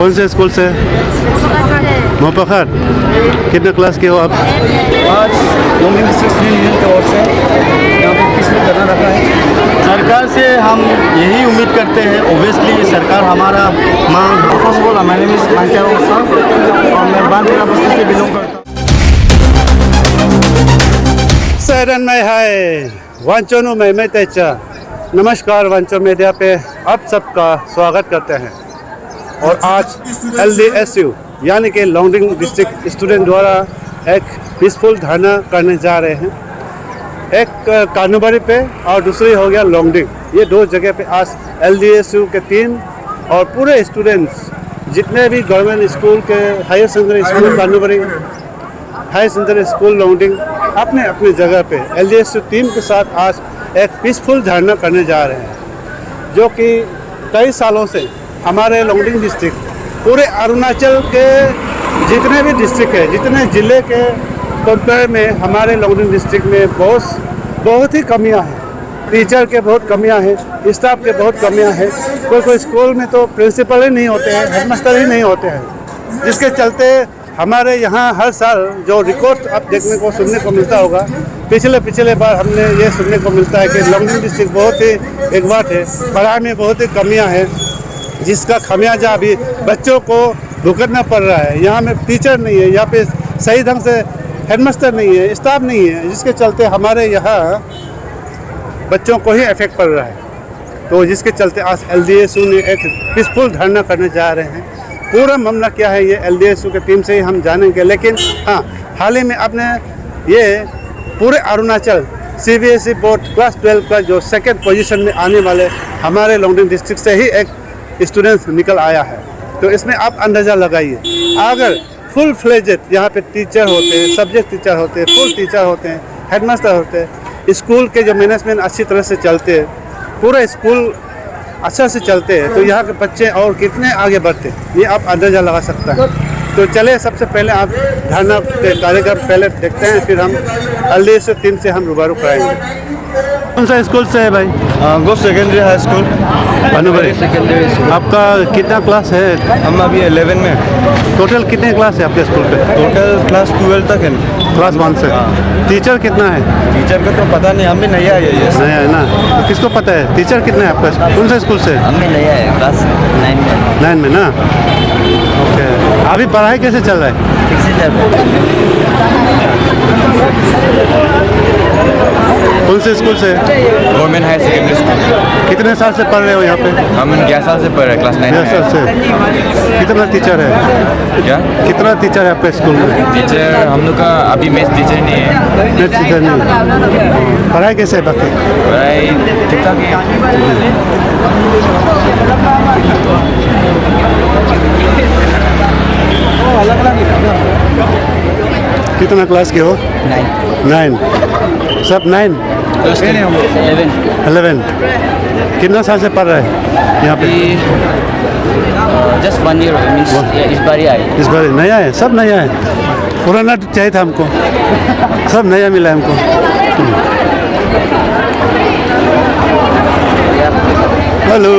कौन से स्कूल से? मोपखर। कितने क्लास के हो आप? आज लोंगडिंग डिस्ट्रिक्ट यूनियन की ओर से यहाँ पर पीसफुल धरना रखा है। सरकार से हम यही उम्मीद करते हैं, ओबियसली सरकार हमारा मांग। First of all my name is Mankiya और मैं बानपुरा बस्ती से बिलोंग करता हूँ। सैरन में है वांचोनु में तेचा। नमस्कार, वांचो मीडिया पे आप सबका स्वागत करते हैं। और आज LDSU यानी कि लोंगडिंग डिस्ट्रिक्ट स्टूडेंट द्वारा एक पीसफुल धरना करने जा रहे हैं। एक कानूबारी पे और दूसरी हो गया लोंगडिंग। ये दो जगह पे आज LDSU के टीम और पूरे स्टूडेंट्स जितने भी गवर्नमेंट स्कूल के higher secondary school Kanubari, higher secondary school Longding अपने अपनी जगह पे LDSU टीम के साथ आज एक पीसफुल धरना करने जा रहे हैं, जो कि कई सालों से हमारे लोंगडिंग डिस्ट्रिक्ट पूरे अरुणाचल के जितने भी डिस्ट्रिक्ट है, जितने ज़िले के कंपेयर में हमारे लोंगडिंग डिस्ट्रिक्ट में बहुत ही कमियां हैं। टीचर के बहुत कमियां हैं, स्टाफ के बहुत कमियां हैं। कोई स्कूल में तो प्रिंसिपल ही नहीं होते हैं, हेडमास्टर ही नहीं होते हैं, जिसके चलते हमारे यहाँ हर साल जो रिकॉर्ड आप देखने को सुनने को मिलता होगा, पिछले बार हमने ये सुनने को मिलता है कि लोंगडिंग डिस्ट्रिक्ट बहुत ही एक बात है, पढ़ाई में बहुत ही कमियाँ हैं, जिसका खमियाजा अभी बच्चों को भुगतना पड़ रहा है। यहाँ में टीचर नहीं है, यहाँ पे सही ढंग से हेडमास्टर नहीं है, स्टाफ नहीं है, जिसके चलते हमारे यहाँ बच्चों को ही इफेक्ट पड़ रहा है। तो जिसके चलते आज LDSU ने एक पीसफुल धरना करने जा रहे हैं। पूरा मामला क्या है ये LDSU की टीम से ही हम जानेंगे, लेकिन हाँ, हाल ही में आपने ये पूरे अरुणाचल CBSE बोर्ड क्लास 12 का जो सेकंड पोजीशन में आने वाले हमारे लोंगडिंग डिस्ट्रिक्ट से ही एक स्टूडेंट्स निकल आया है। तो इसमें आप अंदाज़ा लगाइए, अगर फुल फ्लेजेड यहाँ पे टीचर होते हैं, सब्जेक्ट टीचर होते हैं, फुल टीचर होते हैं, हेडमास्टर होते हैं, स्कूल के जो मैनेजमेंट अच्छी तरह से चलते हैं, पूरा स्कूल अच्छा से चलते हैं, तो यहाँ के बच्चे और कितने आगे बढ़ते हैं ये आप अंदाज़ा लगा सकते हैं। तो चले सबसे पहले आप धरना कार्यक्रम पहले देखते हैं, फिर हम LDSU टीम से हम रूबरू कराएंगे। कौन सा स्कूल से है भाई? Go secondary high school Kanubari. Secondary school. आपका कितना क्लास है? हम अभी 11 में। टोटल कितने क्लास है आपके स्कूल पे? टोटल क्लास 12 तक है। क्लास 1 से। टीचर कितना है? टीचर का तो पता नहीं, हम भी नया है। ये नया है ना, तो किसको पता है टीचर कितना है आपका? कौन से स्कूल से? हम भी नया है, क्लास 9 में। 9 में ना। ओके, अभी पढ़ाई कैसे चल रहा है? ठीक से चल रहा कौन से स्कूल से? Government higher secondary school. कितने साल से पढ़ रहे हो यहाँ पे? हम 11 साल से पढ़ रहे हैं, क्लास 9 11 में। साल से। कितना टीचर है? क्या कितना टीचर है आपके स्कूल में? टीचर हम लोग का अभी मैथ्स टीचर नहीं है। मैथ्स टीचर नहीं। पढ़ाई कैसे है बाकी? पढ़ाई ठीक ठाक है। कितना क्लास के हो? 9। सब 9? 11। कितना साल से पढ़ रहे हैं यहाँ पे? जस्ट 1 ईयर मीन्स इस बार ही आए। इस बार नया है, सब नया है। पुराना चाहिए था हमको, सब नया मिला हमको। हेलो,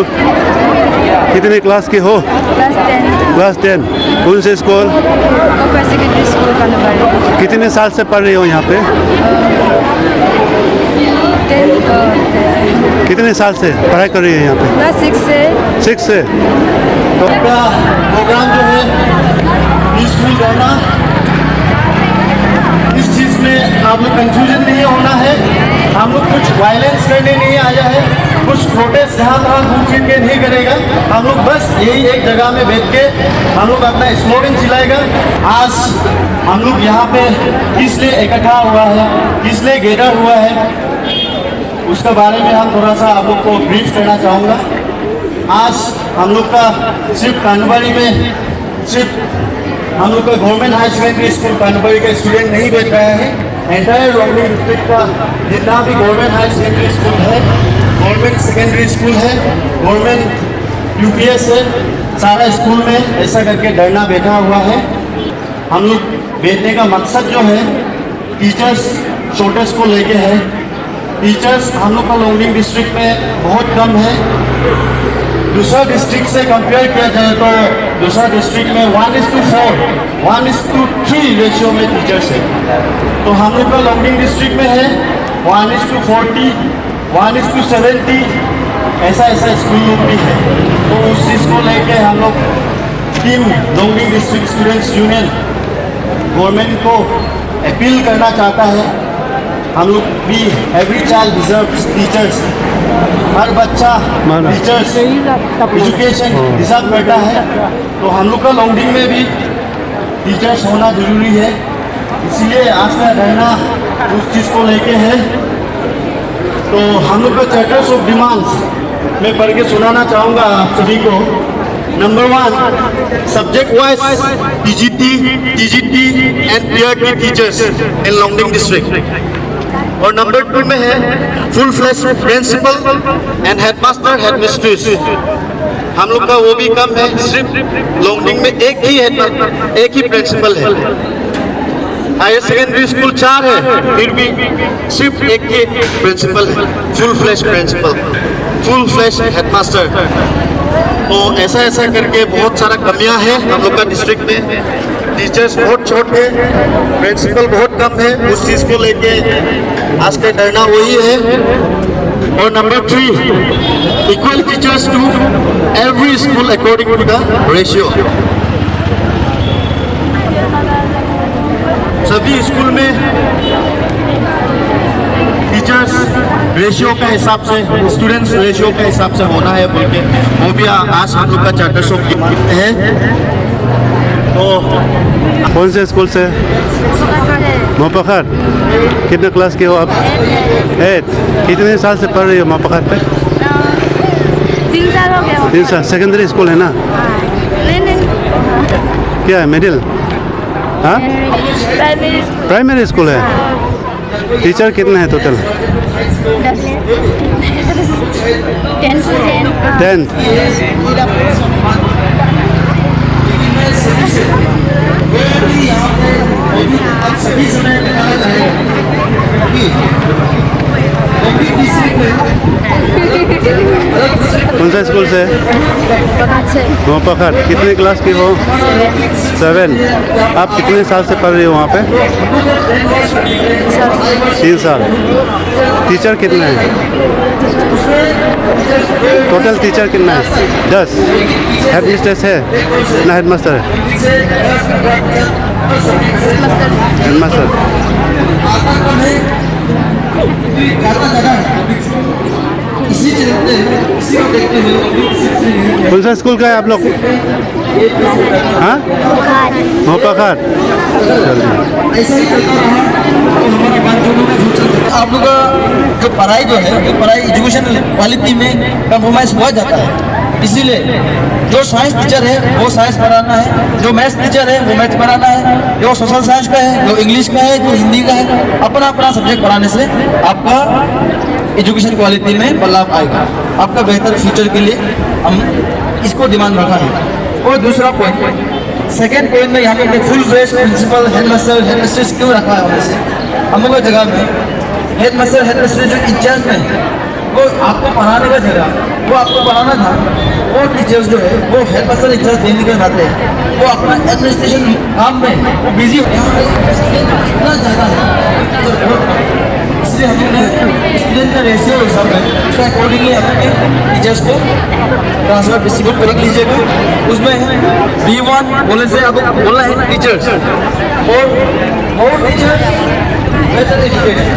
कितने क्लास के हो? क्लास 10। क्लास 10। कौन से स्कूल? अपर सेकेंडरी स्कूल कानूबारी। कितने साल से पढ़ रही हो यहाँ पे? 10। कितने साल से पढ़ाई कर रही है यहाँ पे? क्लास 6 से। 6 से। तो प्रोग्राम जो है पीसफुल रहना, इस चीज़ में आप लोग कंफ्यूजन नहीं होना है। हम लोग कुछ वायलेंस करने नहीं आया है, कुछ प्रोटेस्ट जहाँ घूम फिर के नहीं करेगा। हम लोग बस यही एक जगह में बैठ के हम लोग अपना स्लोगन चिल्लाएगा। आज हम लोग यहाँ पे इसलिए इकट्ठा हुआ है, इसलिए गैदर हुआ है, उसके बारे में हम थोड़ा सा आप लोग को ब्रीफ करना चाहूँगा। आज हम लोग का सिर्फ कानूबारी में सिर्फ हम लोग का गवर्नमेंट हाई सेकेंडरी स्कूल कानूबारी का स्टूडेंट नहीं बैठ रहा है। एंटायर लोंगडिंग डिस्ट्रिक्ट का जितना भी गवर्नमेंट हाई सेकेंडरी स्कूल है, गवर्नमेंट सेकेंडरी स्कूल है, गवर्नमेंट UPS है, सारा स्कूल में ऐसा करके धरना बैठा हुआ है। हम लोग बैठने का मकसद जो है, टीचर्स शॉर्टेज को लेके है। टीचर्स हम लोग का लोंगडिंग डिस्ट्रिक्ट में बहुत कम है। दूसरा डिस्ट्रिक्ट से कंपेयर किया जाए तो दूसरा डिस्ट्रिक्ट में 1:4, 1:3 रेशियो में टीचर्स है। तो हम लोग का लॉन्गडिंग डिस्ट्रिक्ट में है 1:40, 1:70, ऐसा स्कूल लोग भी है। तो उस चीज़ को लेके हम लोग team Longding district students union government को अपील करना चाहता है। हम लोग भी एवरी चाइल्ड डिजर्व्स टीचर्स, हर बच्चा टीचर्स एजुकेशन डिजर्व करता है। तो हम लोग का लॉन्गडिंग में भी टीचर्स होना ज़रूरी है, इसलिए आज का धरना उस चीज़ को लेके है। तो हम लोग का चार्टर्स ऑफ डिमांड्स मैं पढ़ के सुनाना चाहूँगा आप सभी को। Number 1, subject wise TGT and PRT teachers in Longding district. और नंबर 2 में है full fledged principal and headmaster headmistress. हम लोग का वो भी कम है, सिर्फ लॉन्गडिंग में एक ही प्रिंसिपल है। हायर सेकेंडरी स्कूल 4 है, फिर भी सिर्फ एक ही प्रिंसिपल है, full fledged principal, full fledged headmaster. तो ऐसा करके बहुत सारा कमियां हैं हम लोग का डिस्ट्रिक्ट में। टीचर्स बहुत छोटे हैं, प्रिंसिपल बहुत कम है, उस चीज़ को लेके आज का धरना वही है। और number 3, equal teachers to every school according to the ratio. सभी स्कूल में टीचर्स रेशियो का हिसाब से, स्टूडेंट्स रेशियो के हिसाब से होना है बोल के वो भी आज हम लोग का चार्टर शो है। तो कौन से स्कूल से? मोपखर। कितने क्लास के हो आप? 8। कितने साल से पढ़ रही हो मोपखर पे? 3 साल हो गया। 3 साल। सेकेंडरी स्कूल है ना? नहीं। क्या है, मिडिल? हाँ, प्राइमरी स्कूल है। टीचर कितने हैं टोटल? 10। कौन सा स्कूल से? मोपखर। कितने क्लास की हो? 7। आप कितने साल से पढ़ रही हो वहाँ पे? 3 साल। टीचर कितने हैं टोटल? टीचर कितना है? 10। हेड मिस्ट्रेस है ना हेडमास्टर है? हेडमास्टर। कौन सा स्कूल का है आप लोग? हाँ, मोपखर। आप लोग का जो पढ़ाई जो पढ़ाई एजुकेशन क्वालिटी में कंप्रोमाइज़ हुआ जाता है। इसीलिए जो साइंस टीचर है वो साइंस पढ़ाना है, जो मैथ्स टीचर है वो मैथ्स पढ़ाना है, जो सोशल साइंस का है, जो इंग्लिश का है, जो हिंदी का है, अपना अपना सब्जेक्ट पढ़ाने से आपका एजुकेशन क्वालिटी में बदलाव आएगा। आपका बेहतर फ्यूचर के लिए हम इसको डिमांड रखा है। और दूसरा पॉइंट, सेकेंड पॉइंट में यहाँ पे full fledged principal headmaster headmistress क्यों रखा है? वैसे हम लोग जगह में हेडमास्टर हेडमिस्ट्रेस जो इंचार्ज में वो आपको पढ़ाने का जगह, वो आपको पढ़ाना था, वो टीचर्स जो है वो हेडमास्टर इंचार्ज देने के नाते वो अपना एडमिनिस्ट्रेशन काम में वो बिजी हो इतना ज़्यादा है। इसलिए हम लोग स्टूडेंट का रेशियो हिसाब है उसका अकॉर्डिंगली अपने टीचर्स को ट्रांसफर डिस्ट्रीब्यूट कर लीजिएगा। उसमें B1 बोले से अब बोलना है टीचर्स और टीचर्स बेहतर educated.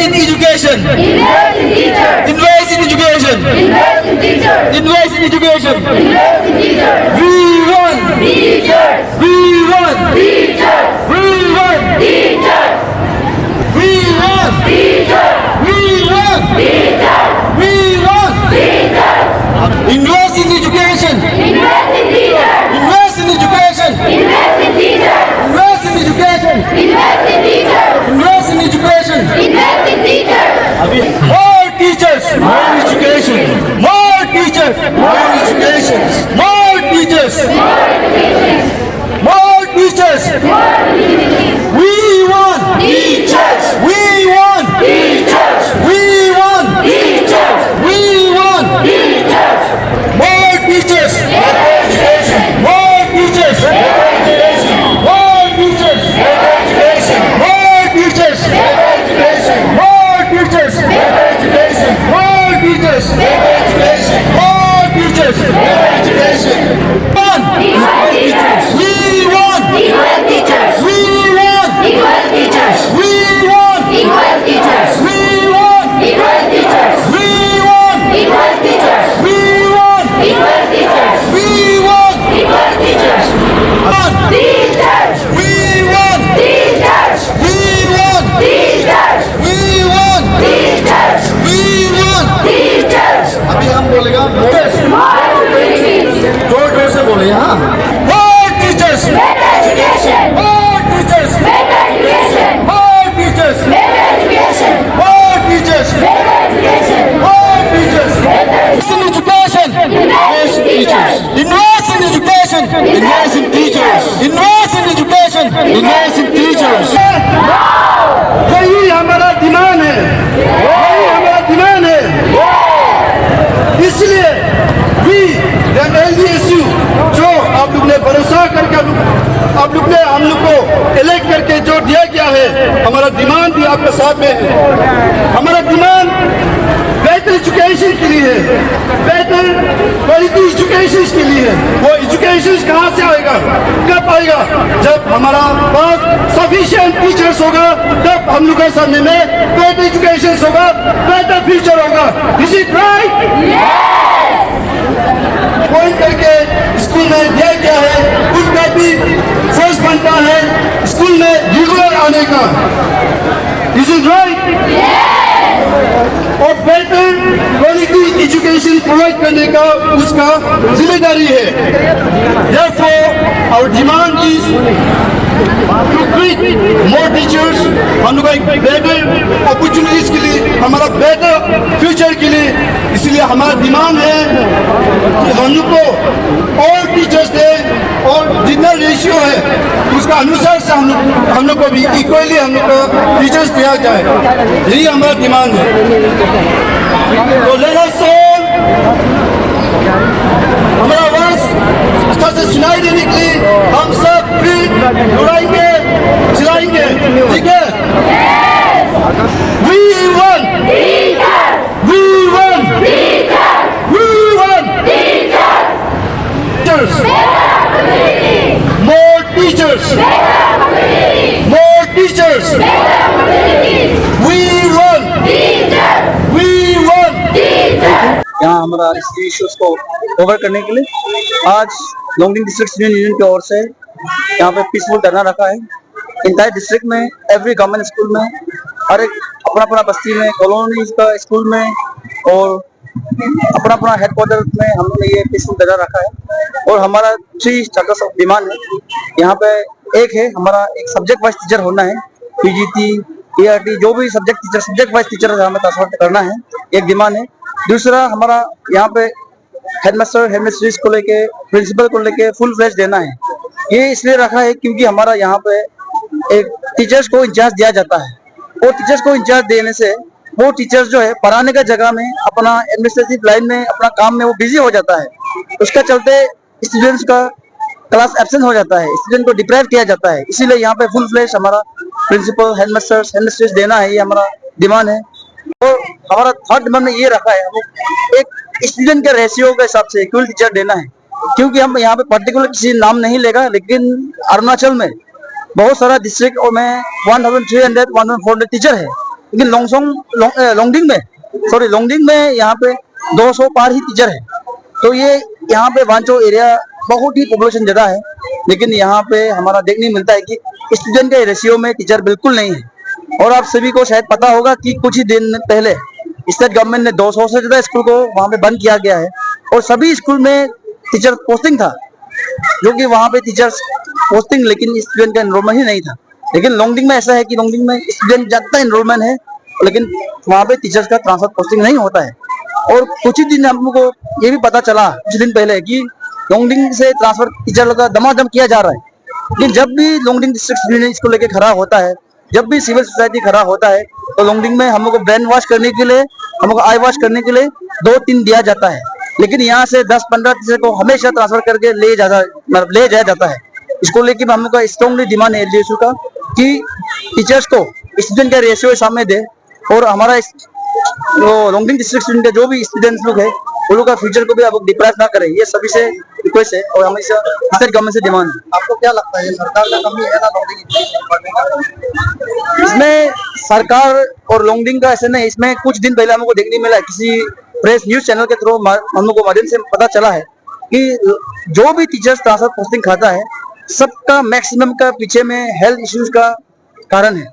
in education. Invest in teachers. Invest in education. Invest in teachers. Invest in education. Invest in teachers. We want. Teachers. We want. Teachers. We want. Teachers. We want. Teachers. We want. Teachers. We want. Teachers. Invest in education. Invest in teachers. Invest in education. Invest in teachers. Invest in education. Invest in teachers. Invest in education. Invest in teachers. More teachers. More education. More teachers. More education. More teachers. More teachers. We want. Teachers. We want. Teachers. We want. Teachers. We want. Teachers. More teachers. Education. More teachers. Education. More teachers. Education. More teachers. Education. More teachers. Education. More teachers. Education. More teachers. Education. One. Equal teachers. We want. Equal teachers. We want. Equal teachers. We want. Equal teachers. We want. Equal teachers. We want. Equal teachers. We want. Equal teachers. We want. Equal teachers. One. Teachers. We want. Teachers. We want. Teachers. We want. Teachers. We want. Teachers. अभी हम बोलेगा teachers More teachers. जोर जोर से बोले हाँ more teachers Better education. more teachers Better education. more teachers Better education. more teachers Better education. more teachers Better invest in education Invest in teachers. invest in education invest in teachers invest in education invest in teachers यही हमारा demand है, यही हमारा demand है। इसलिए भी LDSU जो आप लोग ने भरोसा करके आप लोग ने हम लोग को इलेक्ट करके जो दिया गया है, हमारा डिमांड भी आपके साथ में है। हमारा डिमांड बेहतर एजुकेशन के लिए है, बेहतर क्वालिटी एजुकेशन के लिए है। वो एजुकेशन कहाँ से आएगा, कब आएगा? जब हमारा पास सफिशिएंट टीचर्स होगा, तब हम लोग के सामने में बेहतर एजुकेशन होगा, बेहतर फ्यूचर होगा। Is it right? पॉइंट करके स्कूल में दिया गया है, उसका भी फर्स्ट बनता है स्कूल में रेगुलर आने का। Is it right? और बेहतर क्वालिटी एजुकेशन प्रोवाइड करने का उसका जिम्मेदारी है। Therefore, our demand is to create more teachers, हम लोग एक बेहतर अपॉर्चुनिटीज के लिए, हमारा बेहतर फ्यूचर के लिए। इसलिए हमारा डिमांड है कि हम लोग को और टीचर्स दें और जितना रेशियो है उसका अनुसार से हम लोग को भी इक्वली हम लोग को टीचर्स दिया जाए। यही हमारा डिमांड है। तो let us all हमारा आवाज अच्छा से सुनाई देने के लिए हम सब फिर उड़ाएंगे, चिल्लाएंगे, ठीक है? We want Teachers. we want Teachers. we want Teachers. teachers, Better opportunities. more teachers, Better opportunities. more teachers. Better opportunities. We want Teachers. we want Teachers. यहाँ हमारा इस इश्यूज को ओवर करने के लिए आज लोंगडिंग डिस्ट्रिक्ट स्टूडेंट यूनियन की ओर से यहाँ पे पीसफुल धरना रखा है। इंटायर डिस्ट्रिक्ट में एवरी गवर्नमेंट स्कूल में हर एक अपना अपना बस्ती में, कॉलोनीज का स्कूल में और अपना अपना हेडक्वार्टर में हम लोग ने ये पीसफुल धरना रखा है। और हमारा 3 स्टेटस ऑफ डिमांड है। यहाँ पे एक है हमारा एक सब्जेक्ट वाइज टीचर होना है, PGT, ERT जो भी सब्जेक्ट वाइज टीचर हमें ट्रांसफर करना है, एक डिमांड है। दूसरा हमारा यहाँ पे हेडमास्टर हेडमिस्ट्रेस को लेके, प्रिंसिपल को लेके फुल फ्लैश देना है। ये इसलिए रखा है क्योंकि हमारा यहाँ पे एक टीचर्स को इंचार्ज दिया जाता है और टीचर्स को इंचार्ज देने से वो टीचर्स जो है पढ़ाने का जगह में अपना एडमिनिस्ट्रेटिव लाइन में अपना काम में वो बिजी हो जाता है। उसका चलते स्टूडेंट्स का क्लास एब्सेंट हो जाता है, स्टूडेंट को डिप्राइव किया जाता है। इसीलिए यहाँ पे फुल फ्लैश हमारा प्रिंसिपल हेडमास्टर्स हेडमिस्ट्रेस देना है, ये हमारा डिमांड है। और हमारा थर्ड डिमांड में ये रखा है हम एक स्टूडेंट के रेशियो के हिसाब से इक्वल टीचर देना है। क्योंकि हम यहाँ पे पर्टिकुलर किसी नाम नहीं लेगा, लेकिन अरुणाचल में बहुत सारा डिस्ट्रिक्ट और में 1300 1400 टीचर है लेकिन लोंगडिंग में यहाँ पे 200 पार ही टीचर है। तो ये यहाँ पे वांचो एरिया बहुत ही पॉपुलेशन ज्यादा है, लेकिन यहाँ पे हमारा देखने मिलता है कि स्टूडेंट के रेशियो में टीचर बिल्कुल नहीं है। और आप सभी को शायद पता होगा कि कुछ ही दिन पहले स्टेट गवर्नमेंट ने 200 से ज्यादा स्कूल को वहाँ पे बंद किया गया है और सभी स्कूल में टीचर पोस्टिंग था, जो कि वहाँ पे टीचर्स पोस्टिंग लेकिन स्टूडेंट का एनरोलमेंट ही नहीं था। लेकिन लोंगडिंग में ऐसा है कि लोंगडिंग में स्टूडेंट ज्यादा एनरोलमेंट है, लेकिन वहाँ पे टीचर्स का ट्रांसफर पोस्टिंग नहीं होता है। और कुछ ही दिन हम लोग को ये भी पता चला कुछ दिन पहले कि लोंगडिंग से ट्रांसफर टीचर का दमादम किया जा रहा है। लेकिन जब भी लोंगडिंग डिस्ट्रिक्ट इसको लेके खड़ा होता है, जब भी सिविल सोसाइटी खड़ा होता है, तो लोंगडिंग में हम लोग को ब्रेन वॉश करने के लिए, हम लोग को आई वॉश करने के लिए 2-3 दिया जाता है। लेकिन यहाँ से 10-15 टीचर को हमेशा ट्रांसफर करके ले जाया जाता है। इसको लेकर हम लोग का स्ट्रॉन्गली डिमांड है एलडीएसयू का कि टीचर्स को स्टूडेंट का रेशियो सामने दे और हमारा लोंगडिंग डिस्ट्रिक्ट स्टूडेंट के जो भी स्टूडेंट्स लोग है उन लोग का फ्यूचर को भी आप डिप्राइव ना करें, ये सभी से रिक्वेस्ट है और हमेशा स्टेट गवर्नमेंट से डिमांड है। आपको क्या लगता है सरकार का कमी है ना लोंगडिंग? इसमें सरकार और लोंगडिंग का ऐसे नहीं, इसमें कुछ दिन पहले हमको देखने मिला है, किसी प्रेस न्यूज चैनल के थ्रू हम लोग को माध्यम से पता चला है कि जो भी टीचर्स ट्रांसफर पोस्टिंग खाता है सबका मैक्सिमम का पीछे में हेल्थ इश्यूज का कारण है।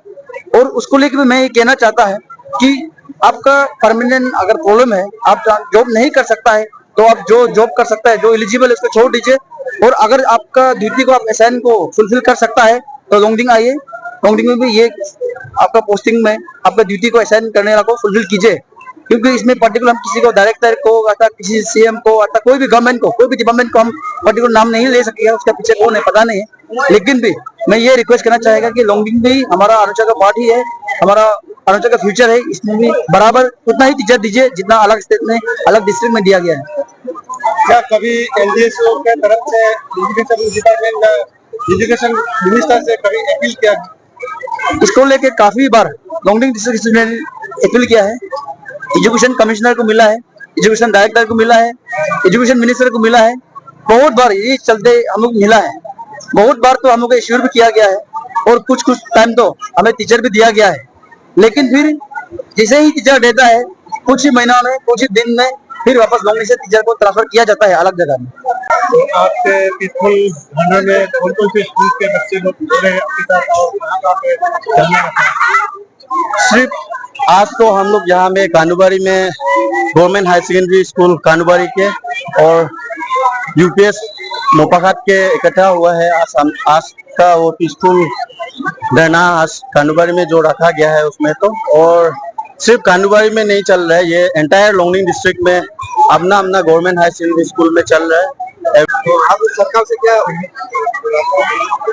और उसको लेकर मैं ये कहना चाहता है कि आपका परमानेंट अगर प्रॉब्लम है, आप जॉब नहीं कर सकता है, तो आप जो जॉब कर सकता है, जो एलिजिबल है उसको छोड़ दीजिए। और अगर आपका ड्यूटी को आप असाइन को फुलफिल कर सकता है तो लोंगडिंग आइए, लोंगडिंग में भी ये आपका पोस्टिंग में आपका ड्यूटी को असाइन करने वाला को फुलफिल कीजिए। क्योंकि इसमें पर्टिकुलर हम किसी को डायरेक्टर को अथवा किसी सीएम को अथवा कोई भी गवर्नमेंट को, कोई भी डिपार्टमेंट को हम पर्टिकुलर नाम नहीं ले सकते हैं, उसका पीछे कौन है पता नहीं है। लेकिन भी मैं ये रिक्वेस्ट करना चाहेगा कि लोंगडिंग भी हमारा अरुणाचल का पार्ट ही है, हमारा अरुणाचल का फ्यूचर है, इसमें भी बराबर उतना ही टीचर दीजिए जितना अलग स्टेट में, अलग डिस्ट्रिक्ट में दिया गया है। क्या कभी एलडीएसयू के तरफ से एजुकेशन डिपार्टमेंट, एजुकेशन मिनिस्टर से कभी अपील किया? इसको लेके काफी बार लोंगडिंग डिस्ट्रिक्ट ने अपील किया है, एजुकेशन कमिश्नर को मिला है, एजुकेशन डायरेक्टर को मिला है, एजुकेशन मिनिस्टर को मिला है, बहुत बार ये चलते हम लोग मिला है। बहुत बार तो हम लोग को इश्योर भी किया गया है और कुछ टाइम तो हमें टीचर भी दिया गया है। लेकिन फिर जैसे ही टीचर देता है कुछ ही महीना में, कुछ ही दिन में फिर वापस लोंगडिंग से टीचर को ट्रांसफर किया जाता है अलग जगह में। आपके पीसफुल धरना में कौन-कौन से स्कूल के बच्चे लोग जुड़े हैं आपके साथ और कहाँ पे धरना रखा है? सिर्फ आज तो हम लोग यहाँ में कानूबारी में गवर्नमेंट हाई सेकेंडरी स्कूल कानूबारी के और यूपीएस मोपाघाट के इकट्ठा हुआ है। आज का वो पीसफुल धरना आज कानूबारी में जो रखा गया है उसमें तो, और सिर्फ कानूबारी में नहीं चल रहा है, ये एंटायर लोंगडिंग डिस्ट्रिक्ट में अपना गवर्नमेंट हाई सेकेंडरी स्कूल में चल रहा है। तो आप सरकार से क्या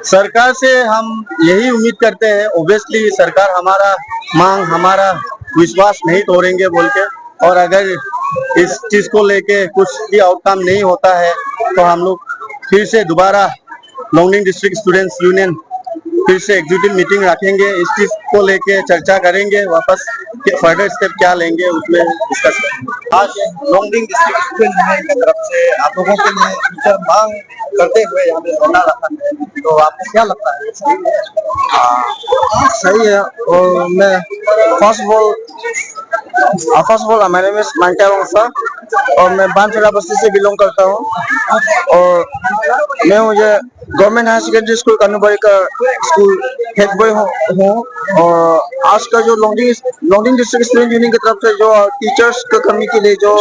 सरकार से हम यही उम्मीद करते हैं, ओब्वियसली सरकार हमारा मांग, हमारा विश्वास नहीं तोड़ेंगे बोल के, और अगर इस चीज को लेके कुछ भी आउटकम नहीं होता है तो हम लोग फिर से दोबारा लोंगडिंग डिस्ट्रिक्ट स्टूडेंट्स यूनियन फिर से एग्जीक्यूटिव मीटिंग रखेंगे, इस चीज को लेके चर्चा करेंगे, वापस फर्दर स्टेप क्या लेंगे उसमें डिस्कस करेंगे। आज लोंगडिंग डिस्ट्रिक्ट स्टूडेंट यूनियन की तरफ से आप लोगों के लिए फ्यूचर मांग करते हुए यहाँ पे धरना रखा है, तो आपको क्या लगता है सही है? सही है। और मैं first of all my name is Michael Wansa और मैं बानसुरा बस्ती से बिलोंग करता हूँ और मैं मुझे गवर्नमेंट हाई सेकेंडरी स्कूल कानूबारी का स्कूल हेड बॉय हूँ। और आज का जो लोंगडिंग डिस्ट्रिक्ट स्टूडेंट यूनियन की तरफ से जो टीचर्स की कमी के लिए जो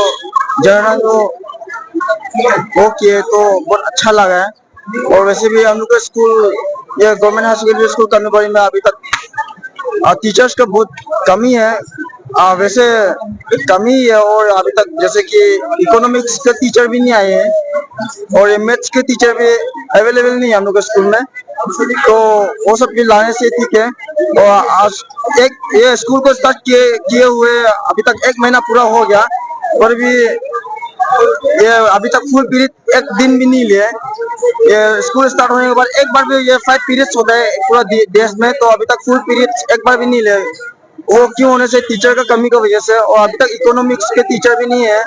जर्नल वो किए तो बहुत अच्छा लगा है। और वैसे भी हम लोग का स्कूल ये गवर्नमेंट हाई सेकेंडरी स्कूल कानूबारी में अभी तक टीचर्स का बहुत कमी है, वैसे कमी है। और अभी तक जैसे कि इकोनॉमिक्स के टीचर भी नहीं आए हैं और मैथ्स के टीचर भी अवेलेबल नहीं है हम लोग के स्कूल में, तो वो सब भी लाने से ठीक है। और आज ये स्कूल को स्टार्ट किए हुए अभी तक 1 महीना पूरा हो गया और भी ये अभी तक फुल पीरियड एक दिन भी नहीं लिया। ये स्कूल स्टार्ट होने के बाद एक बार भी ये 5 पीरियड्स होता है पूरा देश में, तो अभी तक फुल पीरियड एक बार भी नहीं लिया। वो क्यों होने से टीचर का कमी की वजह से, और अभी तक इकोनॉमिक्स के टीचर भी नहीं है,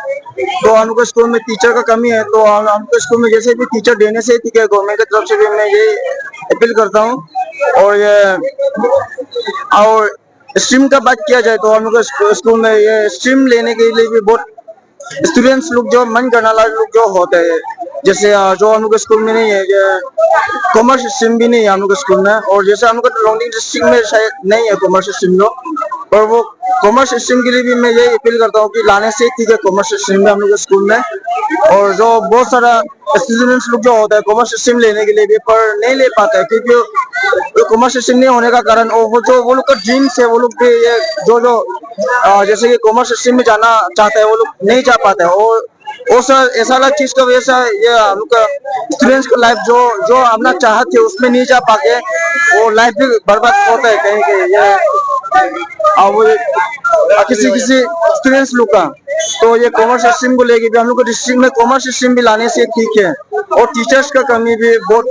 तो हम लोग स्कूल में टीचर का कमी है। तो हम लोग स्कूल में जैसे भी टीचर देने से ठीक है, गवर्नमेंट की तरफ से भी मैं ये अपील करता हूँ। और ये और स्ट्रीम का बात किया जाए तो हम लोग स्कूल में ये स्ट्रीम लेने के लिए भी बहुत स्टूडेंट्स लोग जो मन करने वाले लोग जो होते हैं, जैसे जो हम लोग स्कूल में नहीं है, कॉमर्स स्ट्रीम भी नहीं है हम लोग स्कूल में, और जैसे हम लोग लॉन्गडिंग डिस्ट्रिक्ट में शायद नहीं है कॉमर्स स्ट्रीम लोग, और वो कॉमर्स स्ट्रीम के लिए भी मैं ये अपील करता हूँ कि लाने से ठीक है कॉमर्स स्ट्रीम में हम लोग स्कूल में। और जो बहुत सारा स्टूडेंट्स लोग जो होता है कॉमर्स स्ट्रीम लेने के लिए भी पर नहीं ले पाता है, क्योंकि कॉमर्स स्ट्रीम नहीं होने का कारण और वो लोग का ड्रीम्स है, वो लोग भी ये जो जैसे कि कॉमर्स स्ट्रीम में जाना चाहता है वो लोग नहीं जा पाता है, और सर ऐसा अलग चीज का वजह से ये हम लोग का स्टूडेंट्स का लाइफ जो अपना चाहत है उसमें नहीं जा पाके वो लाइफ भी बर्बाद होता है कहीं कहीं ये किसी स्टूडेंट्स लोग का। तो ये कॉमर्स स्ट्रीम को लेके भी हम लोग को डिस्ट्रिक्ट में कॉमर्स स्ट्रीम भी लाने से ठीक है, और टीचर्स का कमी भी बहुत,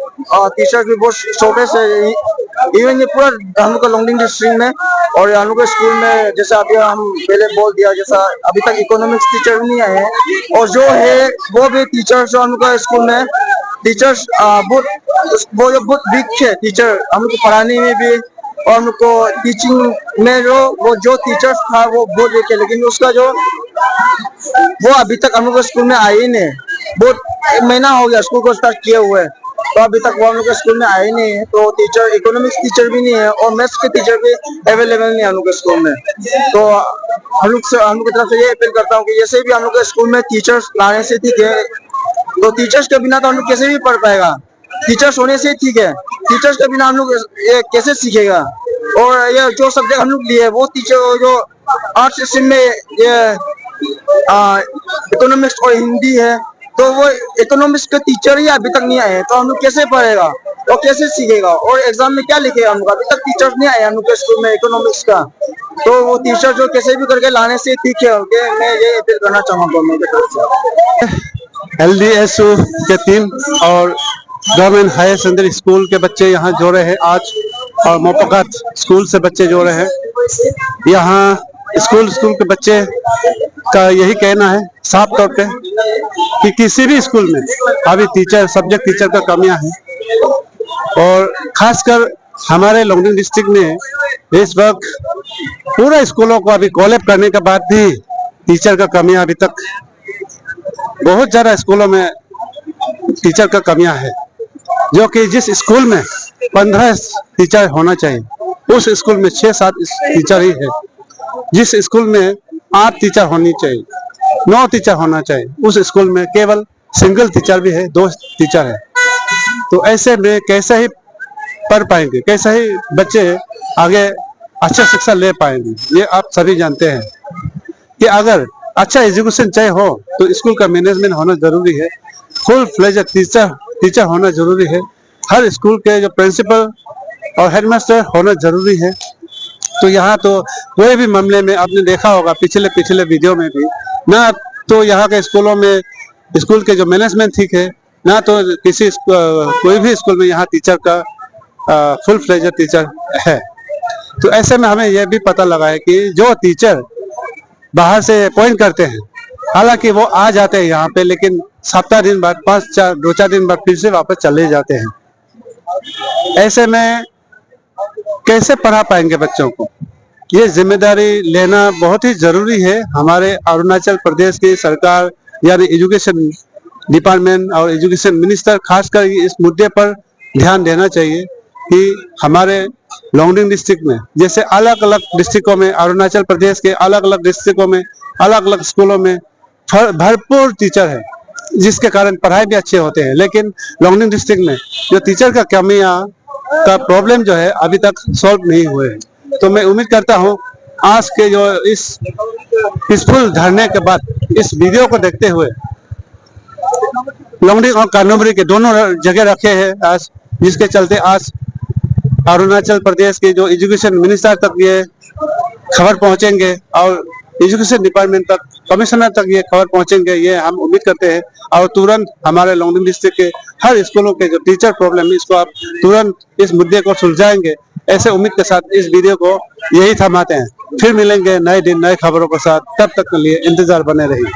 टीचर्स भी बहुत शॉर्टेज है इवन ये पूरा हम लोग का लॉन्गडिंग डिस्ट्रिक्ट में। और हम लोग के स्कूल में जैसा अभी हम पहले बोल दिया, जैसा अभी तक इकोनॉमिक्स टीचर भी नहीं आए हैं, और जो है वो भी टीचर्स जो हम लोग का स्कूल में टीचर्स बहुत वीक है टीचर हम लोग को पढ़ाने में भी, और हम लोग को टीचिंग में जो टीचर्स था वो बहुत वीक है, लेकिन उसका जो वो अभी तक हम लोग स्कूल में आए ही नहीं, बहुत 1 महीना हो गया स्कूल को स्टार्ट किए हुए, तो अभी तक वो हम लोग स्कूल में आए नहीं है। तो टीचर इकोनॉमिक्स टीचर भी नहीं है और मैथ्स के टीचर भी अवेलेबल नहीं है हम लोग स्कूल में। तो हम लोग की तरफ से ये अपील करता हूँ कि जैसे भी हम लोग स्कूल में टीचर्स लाने से ठीक है, तो टीचर्स के बिना तो हम लोग कैसे भी पढ़ पाएगा, टीचर्स होने से ठीक है, टीचर्स के बिना हम लोग ये कैसे सीखेगा। और ये जो सब्जेक्ट हम लोग लिए वो टीचर जो आर्ट्स स्ट्रीम में ये इकोनॉमिक्स और हिंदी है, तो वो इकोनॉमिक्स के टीचर ही अभी तक नहीं आए, तो हम लोग कैसे पढ़ेगा और कैसे सीखेगा, और एग्जाम में क्या लिखेगा हम लोग, अभी तक टीचर्स नहीं आए हम लोग के स्कूल में इकोनॉमिक्स का। तो वो टीचर जो कैसे भी करके लाने से ठीक है, मैं ये अपील करना चाहूँगा मेरी तरफ से। LDSU के 3 और गवर्नमेंट हायर सेकेंडरी स्कूल के बच्चे यहाँ जोड़े हैं आज, और मोपकात स्कूल से बच्चे जोड़े हैं यहाँ। स्कूल के बच्चे का यही कहना है साफ तौर पे कि किसी भी स्कूल में अभी सब्जेक्ट टीचर का कमियां हैं, और खासकर हमारे लॉन्गडिंग डिस्ट्रिक्ट में इस वक्त पूरा स्कूलों को अभी कॉलेब करने के बाद भी टीचर का कमियां अभी तक बहुत ज्यादा स्कूलों में टीचर का कमियां है, जो कि जिस स्कूल में 15 टीचर होना चाहिए उस स्कूल में 6-7 टीचर ही है, जिस स्कूल में 8 टीचर होनी चाहिए 9 टीचर होना चाहिए उस स्कूल में केवल सिंगल टीचर भी है, 2 टीचर है। तो ऐसे में कैसे ही पढ़ पाएंगे, कैसे ही बच्चे आगे अच्छा शिक्षा ले पाएंगे। ये आप सभी जानते हैं कि अगर अच्छा एजुकेशन चाहिए हो तो स्कूल का मैनेजमेंट होना जरूरी है, फुल फ्लेजेड टीचर होना जरूरी है, हर स्कूल के जो प्रिंसिपल और हेडमास्टर होना जरूरी है। तो यहाँ तो कोई भी मामले में आपने देखा होगा पिछले वीडियो में भी, ना तो यहाँ के स्कूलों में स्कूल के जो मैनेजमेंट ठीक है, ना तो कोई भी स्कूल में यहाँ टीचर का फुल फ्लेजेड टीचर है। तो ऐसे में हमें यह भी पता लगा है कि जो टीचर बाहर से अपॉइंट करते हैं, हालांकि वो आ जाते हैं यहाँ पे, लेकिन 7 दिन बाद 2-4 दिन बाद फिर से वापस चले जाते हैं। ऐसे में कैसे पढ़ा पाएंगे बच्चों को, ये जिम्मेदारी लेना बहुत ही जरूरी है। हमारे अरुणाचल प्रदेश की सरकार यानी एजुकेशन डिपार्टमेंट और एजुकेशन मिनिस्टर खासकर इस मुद्दे पर ध्यान देना चाहिए कि हमारे लॉन्गडिंग डिस्ट्रिक्ट में जैसे अलग अलग डिस्ट्रिक्टों में, अरुणाचल प्रदेश के अलग अलग डिस्ट्रिक्टों में अलग अलग स्कूलों में भरपूर टीचर है, जिसके कारण पढ़ाई भी अच्छे होते हैं, लेकिन लॉन्गडिंग डिस्ट्रिक्ट में जो टीचर का कमियां का प्रॉब्लम जो है अभी तक सॉल्व नहीं हुए हैं। तो मैं उम्मीद करता हूं आज के जो इस पीसफुल धरने के बाद इस वीडियो को देखते हुए लॉन्गडिंग और कानूमरी के दोनों जगह रखे हैं आज, जिसके चलते आज अरुणाचल प्रदेश के जो एजुकेशन मिनिस्टर तक ये खबर पहुंचेंगे और एजुकेशन डिपार्टमेंट तक, कमिश्नर तक ये खबर पहुंचेंगे, ये हम उम्मीद करते हैं। और तुरंत हमारे लॉन्गडिंग डिस्ट्रिक्ट के हर स्कूलों के जो टीचर प्रॉब्लम है इसको आप तुरंत इस मुद्दे को सुलझाएंगे, ऐसे उम्मीद के साथ इस वीडियो को यही थमाते हैं। फिर मिलेंगे नए दिन नए खबरों के साथ, तब तक के लिए इंतजार बने रहिए।